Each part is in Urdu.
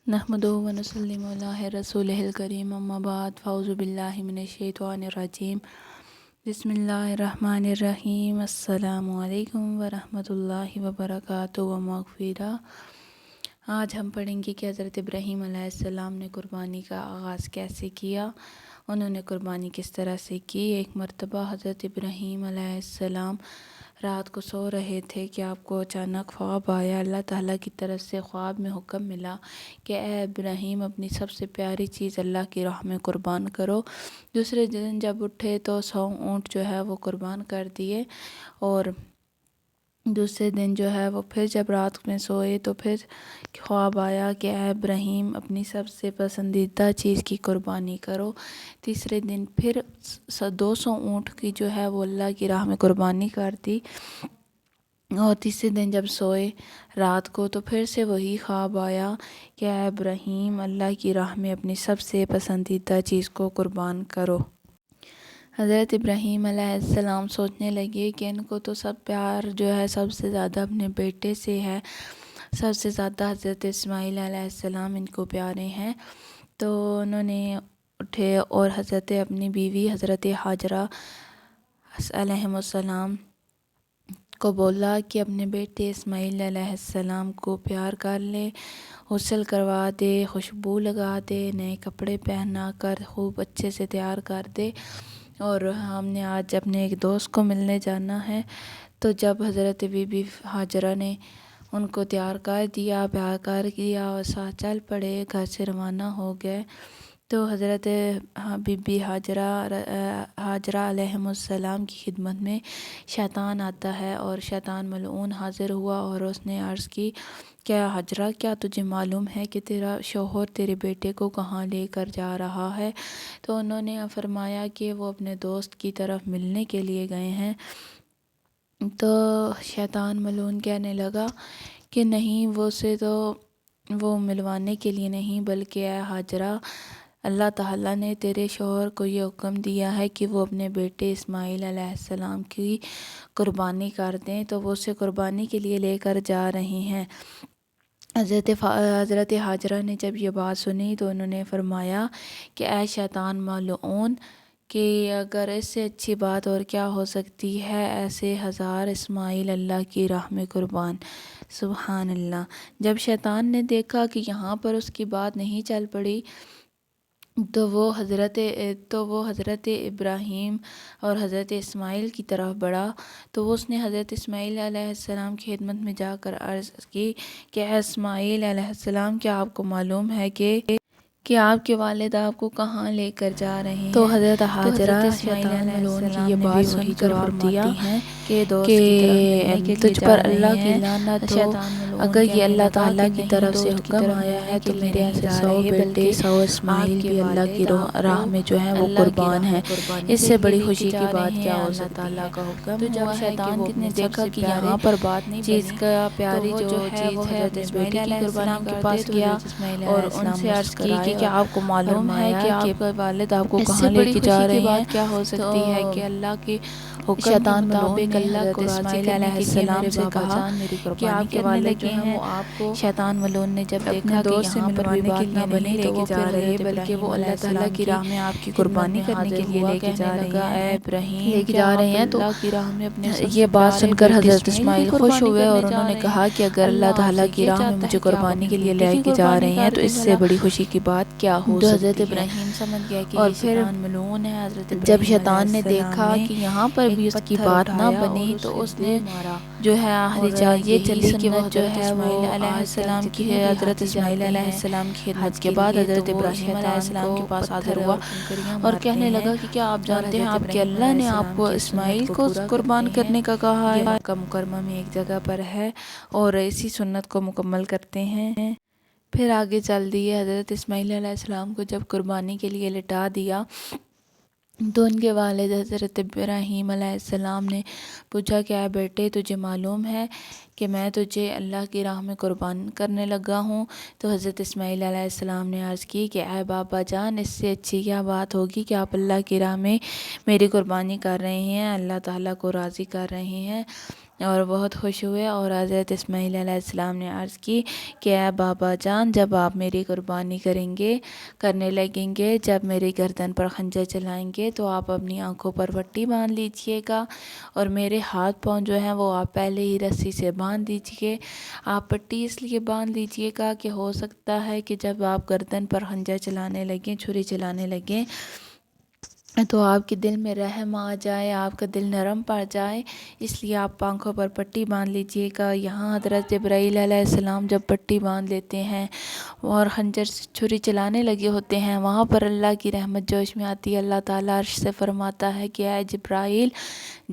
نحمدہ و نسلم علی رسولہ الکریم اما بعد فاعوذ باللہ من الشیطان الرجیم بسم اللہ الرحمن الرحیم السلام علیکم ورحمۃ اللہ وبرکاتہ و مغفرہ۔ آج ہم پڑھیں گے کہ حضرت ابراہیم علیہ السلام نے قربانی کا آغاز کیسے کیا، انہوں نے قربانی کس طرح سے کی۔ ایک مرتبہ حضرت ابراہیم علیہ السلام رات کو سو رہے تھے کہ آپ کو اچانک خواب آیا۔ اللہ تعالیٰ کی طرف سے خواب میں حکم ملا کہ اے ابراہیم، اپنی سب سے پیاری چیز اللہ کی راہ میں قربان کرو۔ دوسرے دن جب اٹھے تو 100 اونٹ جو ہے وہ قربان کر دیے، اور دوسرے دن جو ہے وہ پھر جب رات میں سوئے تو پھر خواب آیا کہ اے ابراہیم، اپنی سب سے پسندیدہ چیز کی قربانی کرو۔ تیسرے دن پھر 200 اونٹ کی جو ہے وہ اللہ کی راہ میں قربانی کر دی، اور تیسرے دن جب سوئے رات کو تو پھر سے وہی خواب آیا کہ اے ابراہیم، اللہ کی راہ میں اپنی سب سے پسندیدہ چیز کو قربان کرو۔ حضرت ابراہیم علیہ السلام سوچنے لگے کہ ان کو تو سب پیار جو ہے سب سے زیادہ اپنے بیٹے سے ہے، سب سے زیادہ حضرت اسماعیل علیہ السلام ان کو پیارے ہیں۔ تو انہوں نے اٹھے اور حضرت اپنی بیوی حضرت حاجرہ علیہ السلام کو بولا کہ اپنے بیٹے اسماعیل علیہ السلام کو پیار کر لے، غسل کروا دے، خوشبو لگا دے، نئے کپڑے پہنا کر خوب اچھے سے تیار کر دے، اور ہم نے آج اپنے ایک دوست کو ملنے جانا ہے۔ تو جب حضرت بی بی حاجرہ نے ان کو تیار کر دیا، پیار کر دیا اور ساتھ چل پڑے، گھر سے روانہ ہو گئے، تو حضرت بی بی حاجرہ علیہ السلام کی خدمت میں شیطان آتا ہے، اور شیطان ملعون حاضر ہوا اور اس نے عرض کی کہ حاجرہ، کیا تجھے معلوم ہے کہ تیرا شوہر تیرے بیٹے کو کہاں لے کر جا رہا ہے؟ تو انہوں نے فرمایا کہ وہ اپنے دوست کی طرف ملنے کے لیے گئے ہیں۔ تو شیطان ملعون کہنے لگا کہ نہیں، وہ ملوانے کے لیے نہیں، بلکہ اے حاجرہ، اللہ تعالیٰ نے تیرے شوہر کو یہ حکم دیا ہے کہ وہ اپنے بیٹے اسماعیل علیہ السلام کی قربانی کر دیں، تو وہ اسے قربانی کے لیے لے کر جا رہے ہیں۔ حضرت حاجرہ نے جب یہ بات سنی تو انہوں نے فرمایا کہ اے شیطان ملعون، کہ اگر اس سے اچھی بات اور کیا ہو سکتی ہے، ایسے 1000 اسماعیل اللہ کی راہ میں قربان۔ سبحان اللہ۔ جب شیطان نے دیکھا کہ یہاں پر اس کی بات نہیں چل پڑی، تو وہ حضرت ابراہیم اور حضرت اسماعیل کی طرف بڑھا، تو اس نے حضرت اسماعیل علیہ السلام کی خدمت میں جا کر عرض کی کہ اے اسماعیل علیہ السلام، کیا آپ کو معلوم ہے کہ آپ کے والد آپ کو کہاں لے کر جا رہے ہیں؟ تو حضرت حاجرہ اسماعیل علیہ السلام کی یہ بات سن کر فرماتی ہیں کہ تجھ پر اللہ کی لعنت ہو، اگر یہ اللہ تعالیٰ کی طرف سے حکم آیا ہے تو میرے ایسے 100 بیٹے 100 اسماعیل بھی اللہ کی راہ میں جو ہیں وہ قربان ہیں، اس سے بڑی خوشی کی بات کیا ہو سکتی ہے؟ تو جب شیطان نے دیکھا کہ یہاں پر بات نہیں چیز کا پیاری جو چیز ہے حضرت بیٹے کی قربانی کے پاس گیا اور ان سے عرض کی کہ کیا آپ کو معلوم ہے کہ آپ کے والد آپ کو کہاں لے کے جا رہے ہیں؟ کیا ہو سکتی ہے کہ اللہ کے حکم کے مطابق اللہ کو اسماعیل علیہ السلام سے کہا کہ آپ کے والد جو ہیں وہ آپ کو، شیطان ملعون نے جب دیکھا کہ یہاں پر بھی بات نہ بنی تو وہ جا رہے بلکہ وہ اللہ تعالیٰ کی راہ میں آپ کی قربانی کرنے کے لیے لے کے جا رہے ہیں، اے ابراہیم لے کے جا رہے ہیں۔ تو یہ بات سن کر حضرت اسماعیل خوش ہوئے اور انہوں نے کہا کہ اگر اللہ تعالیٰ کی راہ میں مجھے قربانی کے لیے لے کے جا رہے ہیں تو اس سے بڑی خوشی کی بات کیا ہو سکتی ہے؟ حضرت ابراہیم سمجھ گیا کہ یہ شیطان ملعون ہے۔ حضرت جب شیطان نے دیکھا کہ یہاں پر بھی اس کی بات نہ بنی تو اس نے جو ہے آخری یہ چلی کہ وہ جو ہے وہ علیہ السلام کی حضرت اسماعیل علیہ السلام کی خدمت کے بعد حضرت ابراہیم علیہ السلام کے پاس حاضر ہوا اور کہنے لگا کہ کیا آپ جانتے ہیں آپ کے اللہ نے آپ کو اسماعیل کو قربان کرنے کا کہا ہے؟ مکہ مکرمہ میں ایک جگہ پر ہے، اور اسی سنت کو مکمل کرتے ہیں۔ پھر آگے چل دیے، حضرت اسماعیل علیہ السلام کو جب قربانی کے لیے لٹا دیا تو ان کے والد حضرت ابراہیم علیہ السلام نے پوچھا کہ اے بیٹے، تجھے معلوم ہے کہ میں تجھے اللہ کی راہ میں قربان کرنے لگا ہوں؟ تو حضرت اسماعیل علیہ السلام نے عرض کی کہ اے بابا جان، اس سے اچھی کیا بات ہوگی کہ آپ اللہ کی راہ میں میری قربانی کر رہے ہیں، اللہ تعالیٰ کو راضی کر رہے ہیں۔ اور بہت خوش ہوئے، اور حضرت اسماعیل علیہ السلام نے عرض کی کہ اے بابا جان، جب آپ میری قربانی کرنے لگیں گے، جب میری گردن پر خنجر چلائیں گے تو آپ اپنی آنکھوں پر پٹی باندھ لیجئے گا، اور میرے ہاتھ پاؤں جو ہیں وہ آپ پہلے ہی رسی سے باندھ دیجئے۔ آپ پٹی اس لیے باندھ لیجئے گا کہ ہو سکتا ہے کہ جب آپ گردن پر خنجر چلانے لگیں، چھری چلانے لگیں، تو آپ کے دل میں رحم آ جائے، آپ کا دل نرم پڑ جائے، اس لیے آپ آنکھوں پر پٹی باندھ لیجئے گا۔ یہاں حضرت جبرائیل علیہ السلام جب پٹی باندھ لیتے ہیں اور خنجر سے چھری چلانے لگے ہوتے ہیں، وہاں پر اللہ کی رحمت جوش میں آتی ہے۔ اللہ تعالیٰ عرش سے فرماتا ہے کہ اے جبرائیل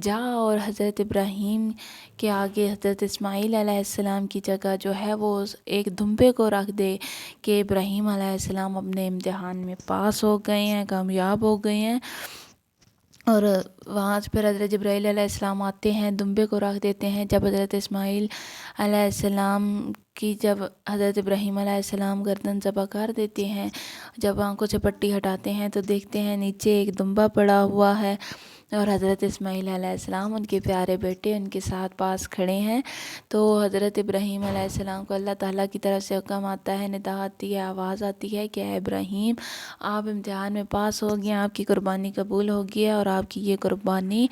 جا اور حضرت ابراہیم کے آگے حضرت اسماعیل علیہ السلام کی جگہ جو ہے وہ ایک دمبے کو رکھ دے کہ ابراہیم علیہ السلام اپنے امتحان میں پاس ہو گئے ہیں، کامیاب ہو گئے ہیں۔ اور وہاں سے پھر حضرت جبرائیل علیہ السلام آتے ہیں، دمبے کو رکھ دیتے ہیں۔ جب حضرت اسماعیل علیہ السلام کی جب حضرت ابراہیم علیہ السلام گردن ذبح کر دیتے ہیں، جب آنکھوں سے پٹی ہٹاتے ہیں تو دیکھتے ہیں نیچے ایک دمبا پڑا ہوا ہے، اور حضرت اسماعیل علیہ السلام ان کے پیارے بیٹے ان کے ساتھ پاس کھڑے ہیں۔ تو حضرت ابراہیم علیہ السلام کو اللہ تعالیٰ کی طرف سے حکم آتا ہے، ندا آتی ہے، آواز آتی ہے کہ اے ابراہیم آپ امتحان میں پاس ہو گئے، آپ کی قربانی قبول ہو گئی ہے، اور آپ کی یہ قربانی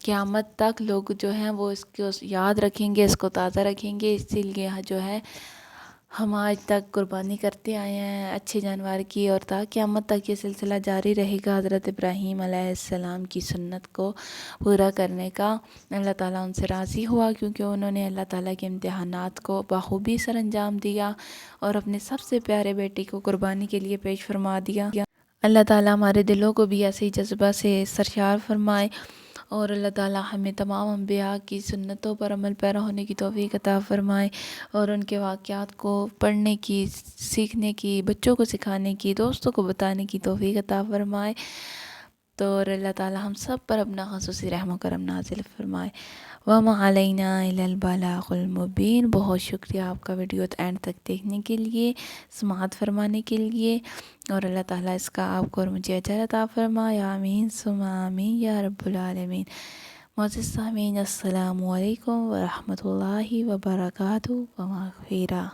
قیامت تک لوگ جو ہیں وہ اس کو یاد رکھیں گے، اس کو تازہ رکھیں گے۔ اسی لیے جو ہے ہم آج تک قربانی کرتے آئے ہیں اچھے جانور کی، اور تا قیامت تک یہ سلسلہ جاری رہے گا حضرت ابراہیم علیہ السلام کی سنت کو پورا کرنے کا۔ اللہ تعالیٰ ان سے راضی ہوا کیونکہ انہوں نے اللہ تعالیٰ کے امتحانات کو بخوبی سر انجام دیا اور اپنے سب سے پیارے بیٹے کو قربانی کے لیے پیش فرما دیا۔ اللہ تعالیٰ ہمارے دلوں کو بھی ایسے ہی جذبہ سے سرشار فرمائے، اور اللہ تعالیٰ ہمیں تمام انبیاء کی سنتوں پر عمل پیرا ہونے کی توفیق عطا فرمائے، اور ان کے واقعات کو پڑھنے کی، سیکھنے کی، بچوں کو سکھانے کی، دوستوں کو بتانے کی توفیق عطا فرمائے۔ تو اور اللہ تعالیٰ ہم سب پر اپنا خصوصی رحم و کرم نازل فرمائے۔ وَمَا عَلَيْنَا إِلَّا الْبَلَاغُ الْمُبِينُ۔ بہت شکریہ آپ کا ویڈیو اینڈ تک دیکھنے کے لیے، سماعت فرمانے کے لیے، اور اللہ تعالیٰ اس کا آپ کو اور مجھے اجر عطا فرمائے۔ آمین ثم آمین یا رب العالمین۔ معزز سامعین، السلام علیکم ورحمۃ اللہ وبرکاتہ ومغفرہ۔